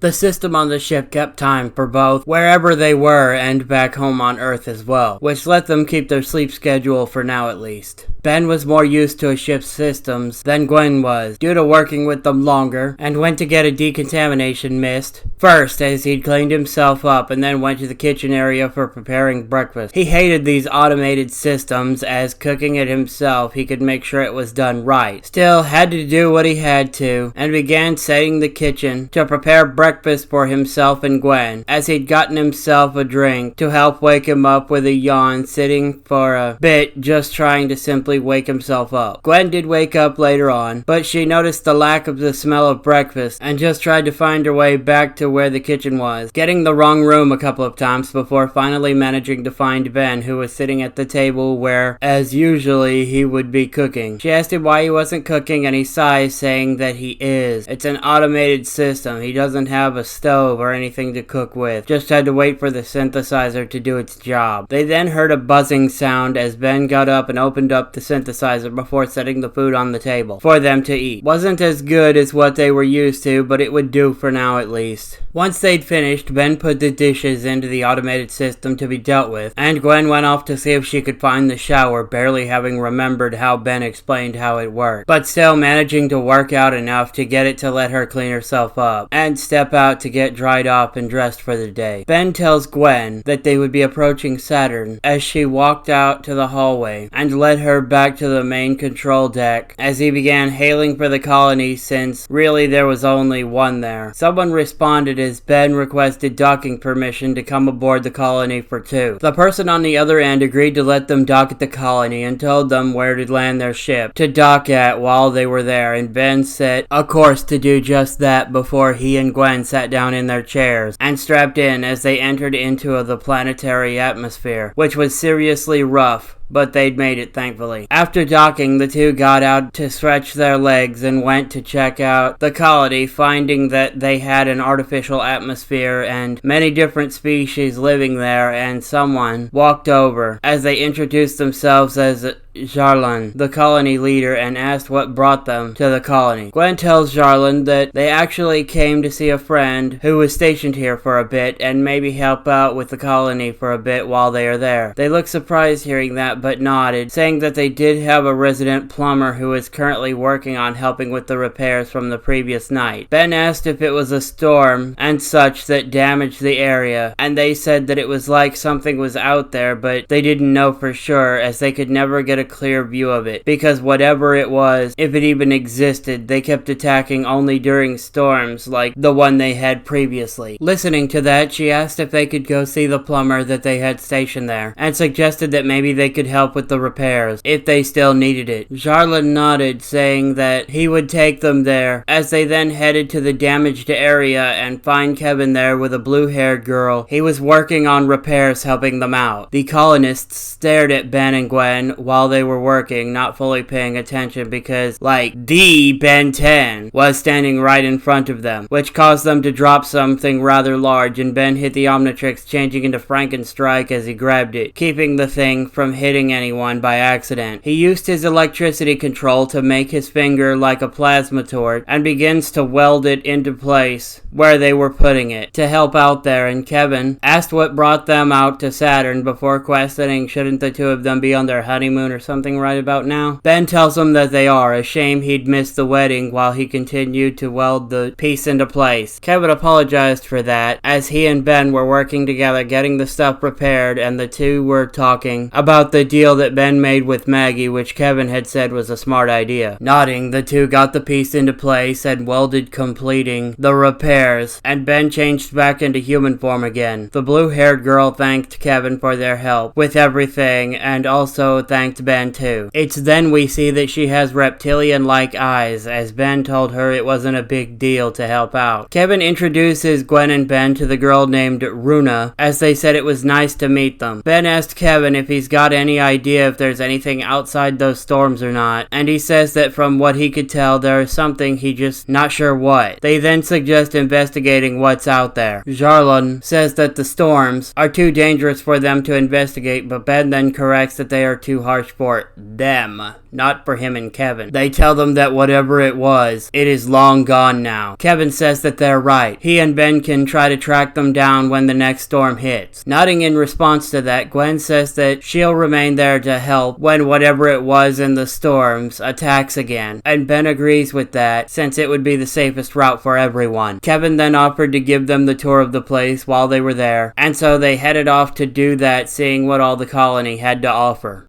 The system on the ship kept time for both wherever they were and back home on Earth as well, which let them keep their sleep schedule for now at least. Ben was more used to a ship's systems than Gwen was, due to working with them longer, and went to get a decontamination mist first as he'd cleaned himself up and then went to the kitchen area for preparing breakfast. He hated these automated systems, as cooking it himself he could make sure it was done right. Still, had to do what he had to, and began setting the kitchen to prepare breakfast for himself and Gwen, as he'd gotten himself a drink to help wake him up with a yawn, sitting for a bit just trying to simply wake himself up. Gwen did wake up later on, but she noticed the lack of the smell of breakfast and just tried to find her way back to where the kitchen was, getting the wrong room a couple of times before finally managing to find Ben, who was sitting at the table where, as usually, he would be cooking. She asked him why he wasn't cooking, and he sighs, saying that he is. It's an automated system. He doesn't have a stove or anything to cook with. Just had to wait for the synthesizer to do its job. They then heard a buzzing sound as Ben got up and opened up the synthesizer before setting the food on the table for them to eat. Wasn't as good as what they were used to, but it would do for now at least. Once they'd finished, Ben put the dishes into the automated system to be dealt with, and Gwen went off to see if she could find the shower, barely having remembered how Ben explained how it worked, but still managing to work out enough to get it to let her clean herself up and step out to get dried off and dressed for the day. Ben tells Gwen that they would be approaching Saturn as she walked out to the hallway and led her back to the main control deck as he began hailing for the colony, since really there was only one there. Someone responded as Ben requested docking permission to come aboard the colony for two. The person on the other end agreed to let them dock at the colony and told them where to land their ship to dock at while they were there, and Ben set a course to do just that before he and Gwen sat down in their chairs and strapped in as they entered into the planetary atmosphere, which was seriously rough, but they'd made it, thankfully. After docking, the two got out to stretch their legs and went to check out the colony, finding that they had an artificial atmosphere and many different species living there, and someone walked over as they introduced themselves as Jarlan, the colony leader, and asked what brought them to the colony. Gwen tells Jarlan that they actually came to see a friend who was stationed here for a bit and maybe help out with the colony for a bit while they are there. They look surprised hearing that, but nodded, saying that they did have a resident plumber who is currently working on helping with the repairs from the previous night. Ben asked if it was a storm and such that damaged the area, and they said that it was like something was out there, but they didn't know for sure, as they could never get a clear view of it, because whatever it was, if it even existed, they kept attacking only during storms like the one they had previously. Listening to that, she asked if they could go see the plumber that they had stationed there, and suggested that maybe they could help with the repairs if they still needed it. Jarlan nodded, saying that he would take them there, as they then headed to the damaged area and find Kevin there with a blue-haired girl. He was working on repairs, helping them out. The colonists stared at Ben and Gwen while they were working, not fully paying attention because, the Ben 10 was standing right in front of them, which caused them to drop something rather large, and Ben hit the Omnitrix, changing into Frankenstrike as he grabbed it, keeping the thing from hitting anyone by accident. He used his electricity control to make his finger like a plasma torch and begins to weld it into place where they were putting it to help out there, and Kevin asked what brought them out to Saturn before questioning shouldn't the two of them be on their honeymoon or something right about now. Ben tells him that they are, a shame he'd missed the wedding while he continued to weld the piece into place. Kevin apologized for that, as he and Ben were working together getting the stuff prepared, and the two were talking about the deal that Ben made with Maggie, which Kevin had said was a smart idea. Nodding, the two got the piece into place and welded, completing the repairs, and Ben changed back into human form again. The blue-haired girl thanked Kevin for their help with everything, and also thanked Ben too. It's then we see that she has reptilian-like eyes, as Ben told her it wasn't a big deal to help out. Kevin introduces Gwen and Ben to the girl named Runa, as they said it was nice to meet them. Ben asked Kevin if he's got any idea if there's anything outside those storms or not, and he says that from what he could tell there is something, he just not sure what. They then suggest investigating what's out there. Jarlan says that the storms are too dangerous for them to investigate, but Ben then corrects that they are too harsh for them. not for him and Kevin. They tell them that whatever it was, it is long gone now. Kevin says that they're right. He and Ben can try to track them down when the next storm hits. Nodding in response to that, Gwen says that she'll remain there to help when whatever it was in the storms attacks again, and Ben agrees with that since it would be the safest route for everyone. Kevin then offered to give them the tour of the place while they were there, and so they headed off to do that, seeing what all the colony had to offer.